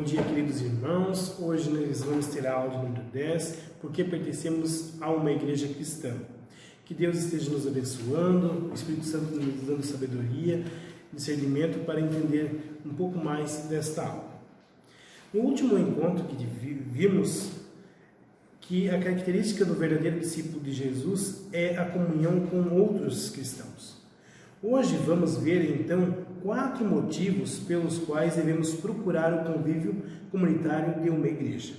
Bom dia, queridos irmãos. Hoje nós vamos ter a aula de número 10, porque pertencemos a uma igreja cristã. Que Deus esteja nos abençoando, o Espírito Santo nos dando sabedoria, discernimento para entender um pouco mais desta aula. No último encontro que vimos que a característica do verdadeiro discípulo de Jesus é a comunhão com outros cristãos. Hoje vamos ver então 4 motivos pelos quais devemos procurar o convívio comunitário de uma igreja.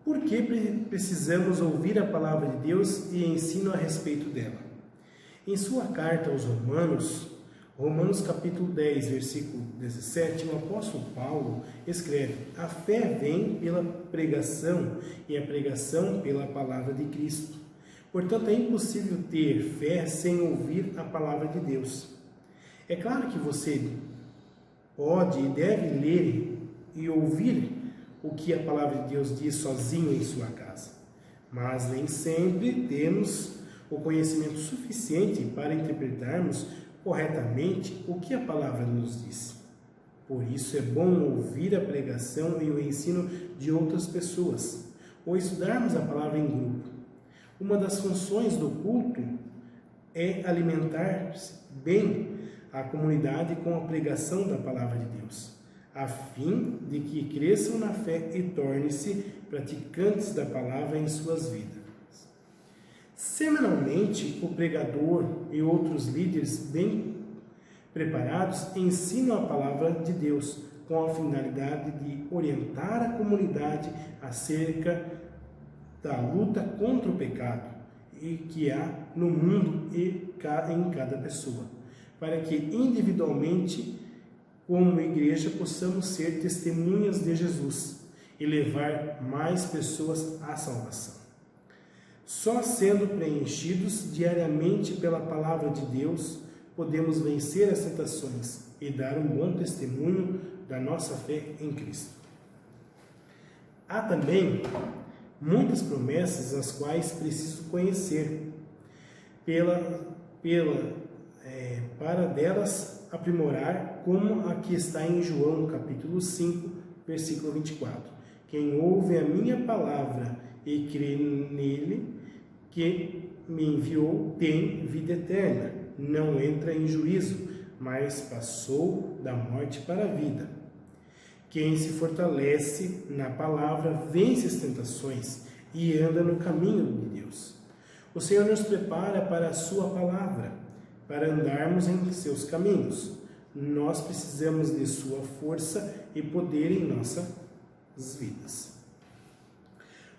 Por que precisamos ouvir a palavra de Deus e ensino a respeito dela? Em sua carta aos Romanos capítulo 10, versículo 17, o apóstolo Paulo escreve: a fé vem pela pregação e a pregação pela palavra de Cristo. Portanto, é impossível ter fé sem ouvir a palavra de Deus. É claro que você pode e deve ler e ouvir o que a palavra de Deus diz sozinho em sua casa, mas nem sempre temos o conhecimento suficiente para interpretarmos corretamente o que a palavra nos diz. Por isso é bom ouvir a pregação e o ensino de outras pessoas, ou estudarmos a palavra em grupo. Uma das funções do culto é alimentar bem a comunidade com a pregação da palavra de Deus, a fim de que cresçam na fé e tornem-se praticantes da palavra em suas vidas. Semanalmente, o pregador e outros líderes bem preparados ensinam a palavra de Deus com a finalidade de orientar a comunidade acerca da luta contra o pecado e que há no mundo e em cada pessoa, para que individualmente, como igreja, possamos ser testemunhas de Jesus e levar mais pessoas à salvação. Só sendo preenchidos diariamente pela palavra de Deus, podemos vencer as tentações e dar um bom testemunho da nossa fé em Cristo. Há também muitas promessas as quais preciso conhecer, para delas aprimorar, como a que está em João, capítulo 5, versículo 24. Quem ouve a minha palavra e crê nele que me enviou tem vida eterna, não entra em juízo, mas passou da morte para a vida. Quem se fortalece na palavra vence as tentações e anda no caminho de Deus. O Senhor nos prepara para a sua palavra, para andarmos em seus caminhos. Nós precisamos de sua força e poder em nossas vidas.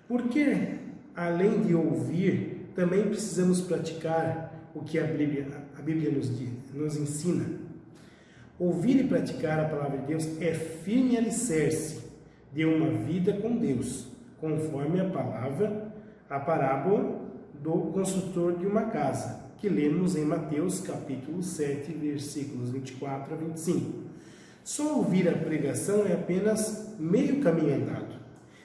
Porque, além de ouvir, também precisamos praticar o que a Bíblia nos ensina. Ouvir e praticar a palavra de Deus é firme alicerce de uma vida com Deus, conforme a parábola do construtor de uma casa, que lemos em Mateus capítulo 7, versículos 24 a 25. Só ouvir a pregação é apenas meio caminho andado.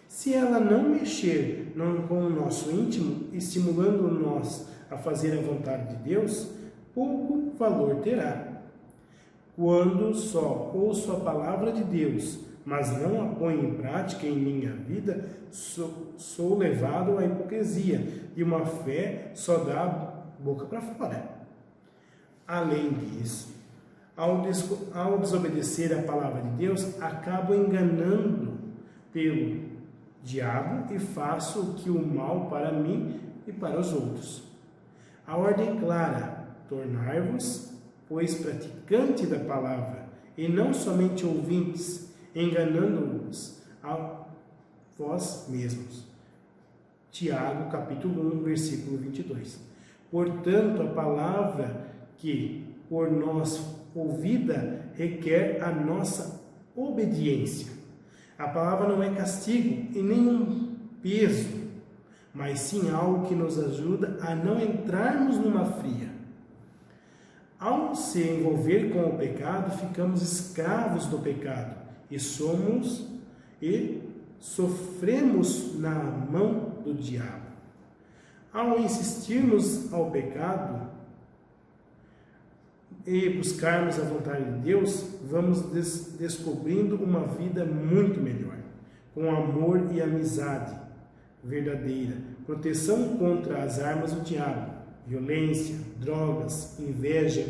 Se ela não mexer com o nosso íntimo, estimulando-nos a fazer a vontade de Deus, pouco valor terá. Quando só ouço a palavra de Deus, mas não a ponho em prática em minha vida, sou levado à hipocrisia de uma fé só da boca para fora. Além disso, ao desobedecer a palavra de Deus, acabo enganando pelo diabo e faço o que o mal para mim e para os outros. A ordem é clara: tornar-vos, pois, praticante da palavra, e não somente ouvintes, enganando-vos a vós mesmos. Tiago, capítulo 1, versículo 22. Portanto, a palavra que por nós ouvida requer a nossa obediência. A palavra não é castigo e nem um peso, mas sim algo que nos ajuda a não entrarmos numa fria. Ao se envolver com o pecado, ficamos escravos do pecado e sofremos na mão do diabo. Ao insistirmos ao pecado, e buscarmos a vontade de Deus, vamos descobrindo uma vida muito melhor, com amor e amizade verdadeira, proteção contra as armas do diabo, violência, drogas, inveja,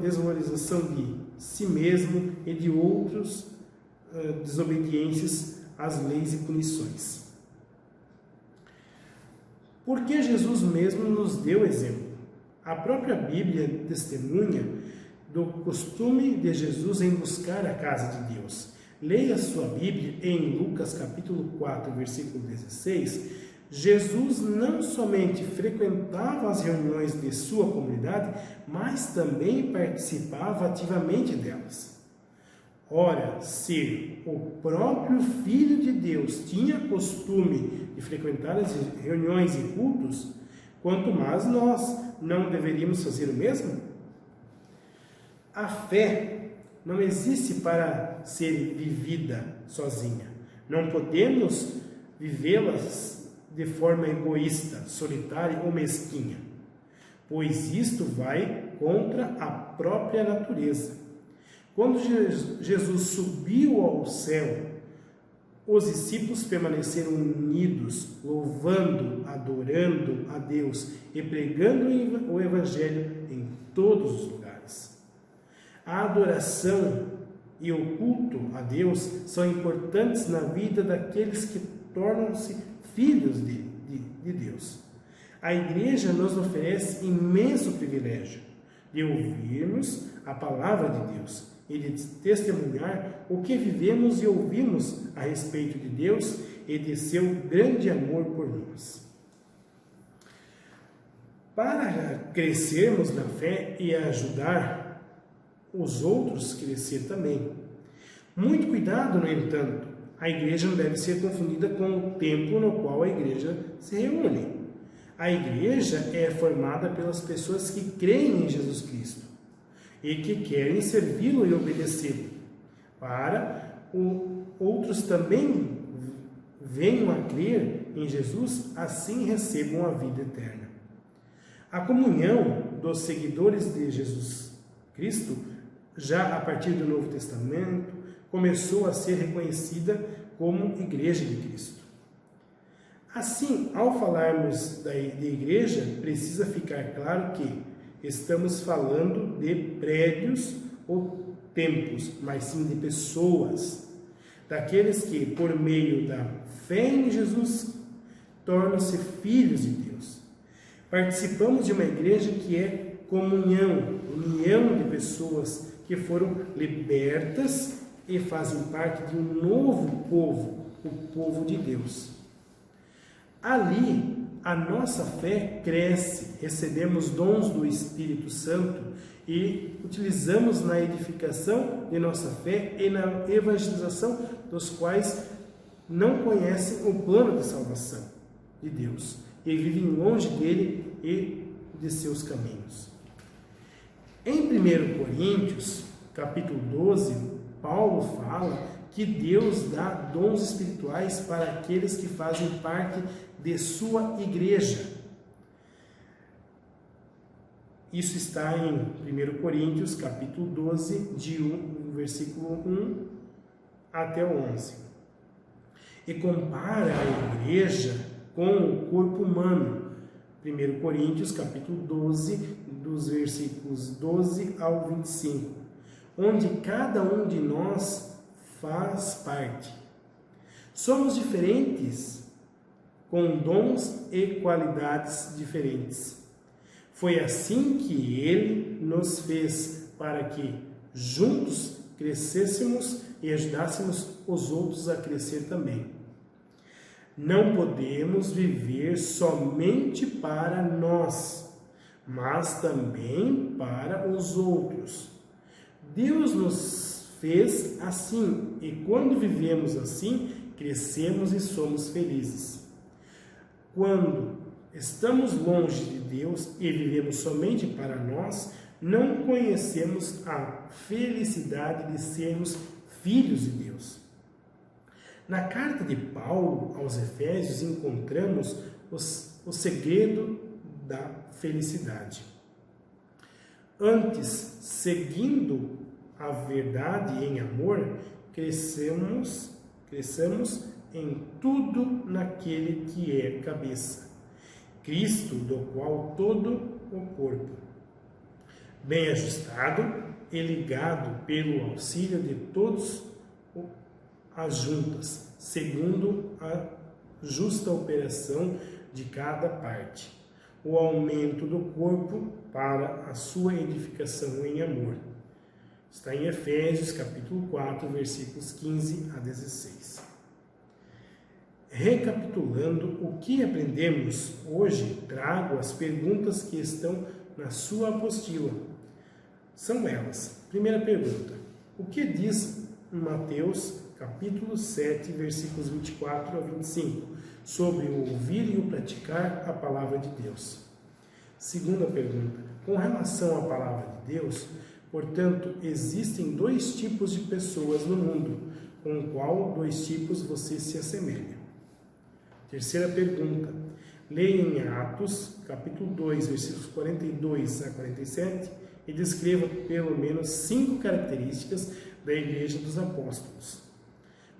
desvalorização de si mesmo e de outros, desobediências às leis e punições. Porque Jesus mesmo nos deu exemplo. A própria Bíblia testemunha do costume de Jesus em buscar a casa de Deus. Leia sua Bíblia em Lucas capítulo 4, versículo 16. Jesus não somente frequentava as reuniões de sua comunidade, mas também participava ativamente delas. Ora, se o próprio Filho de Deus tinha costume de frequentar as reuniões e cultos, quanto mais nós não deveríamos fazer o mesmo? A fé não existe para ser vivida sozinha. Não podemos vivê-las de forma egoísta, solitária ou mesquinha, pois isto vai contra a própria natureza. Quando Jesus subiu ao céu, os discípulos permaneceram unidos, louvando, adorando a Deus e pregando o Evangelho em todos os lugares. A adoração e o culto a Deus são importantes na vida daqueles que tornam-se filhos de Deus. A igreja nos oferece imenso privilégio de ouvirmos a palavra de Deus e de testemunhar o que vivemos e ouvimos a respeito de Deus e de seu grande amor por nós. Para crescermos na fé e ajudar os outros a crescer também. Muito cuidado, no entanto, a igreja não deve ser confundida com o templo no qual a igreja se reúne. A igreja é formada pelas pessoas que creem em Jesus Cristo e que querem servi-lo e obedecê-lo, para outros também venham a crer em Jesus, assim recebam a vida eterna. A comunhão dos seguidores de Jesus Cristo, já a partir do Novo Testamento, começou a ser reconhecida como Igreja de Cristo. Assim, ao falarmos de igreja, precisa ficar claro que estamos falando de prédios ou templos, mas sim de pessoas, daqueles que, por meio da fé em Jesus, tornam-se filhos de Deus. Participamos de uma igreja que é comunhão, união de pessoas que foram libertas e fazem parte de um novo povo, o povo de Deus. Ali, a nossa fé cresce, recebemos dons do Espírito Santo e utilizamos na edificação de nossa fé e na evangelização dos quais não conhecem o plano de salvação de Deus e vivem longe dele e de seus caminhos. Em 1 Coríntios, capítulo 12, Paulo fala que Deus dá dons espirituais para aqueles que fazem parte de sua igreja. Isso está em 1 Coríntios, capítulo 12, versículo 1 até o 11. E compara a igreja com o corpo humano. 1 Coríntios, capítulo 12, dos versículos 12 ao 25, onde cada um de nós faz parte. Somos diferentes, com dons e qualidades diferentes. Foi assim que Ele nos fez, para que juntos crescêssemos e ajudássemos os outros a crescer também. Não podemos viver somente para nós, mas também para os outros. Deus nos fez assim, e quando vivemos assim, crescemos e somos felizes. Quando estamos longe de Deus e vivemos somente para nós, não conhecemos a felicidade de sermos filhos de Deus. Na carta de Paulo aos Efésios encontramos o segredo da felicidade. Antes, seguindo a verdade em amor, cresçamos em tudo naquele que é cabeça, Cristo, do qual todo o corpo, bem ajustado e ligado pelo auxílio de todas as juntas, segundo a justa operação de cada parte, o aumento do corpo para a sua edificação em amor. Está em Efésios, capítulo 4, versículos 15 a 16. Recapitulando o que aprendemos hoje, trago as perguntas que estão na sua apostila. São elas. Primeira pergunta: o que diz Mateus, capítulo 7, versículos 24 a 25, sobre o ouvir e o praticar a palavra de Deus? Segunda pergunta: com relação à palavra de Deus, portanto, existem dois tipos de pessoas no mundo, com qual dois tipos você se assemelha? Terceira pergunta: leia em Atos, capítulo 2, versículos 42 a 47, e descreva pelo menos 5 características da Igreja dos Apóstolos.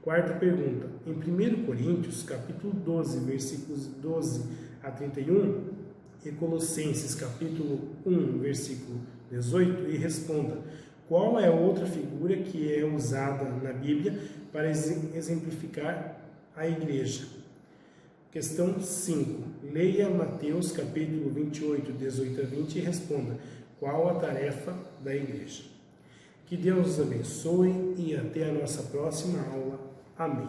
Quarta pergunta: em 1 Coríntios, capítulo 12, versículos 12 a 31, e Colossenses, capítulo 1, versículo 18, e responda qual é a outra figura que é usada na Bíblia para exemplificar a Igreja. Questão 5. Leia Mateus, capítulo 28, 18 a 20, e responda qual a tarefa da Igreja. Que Deus os abençoe e até a nossa próxima aula. Amém.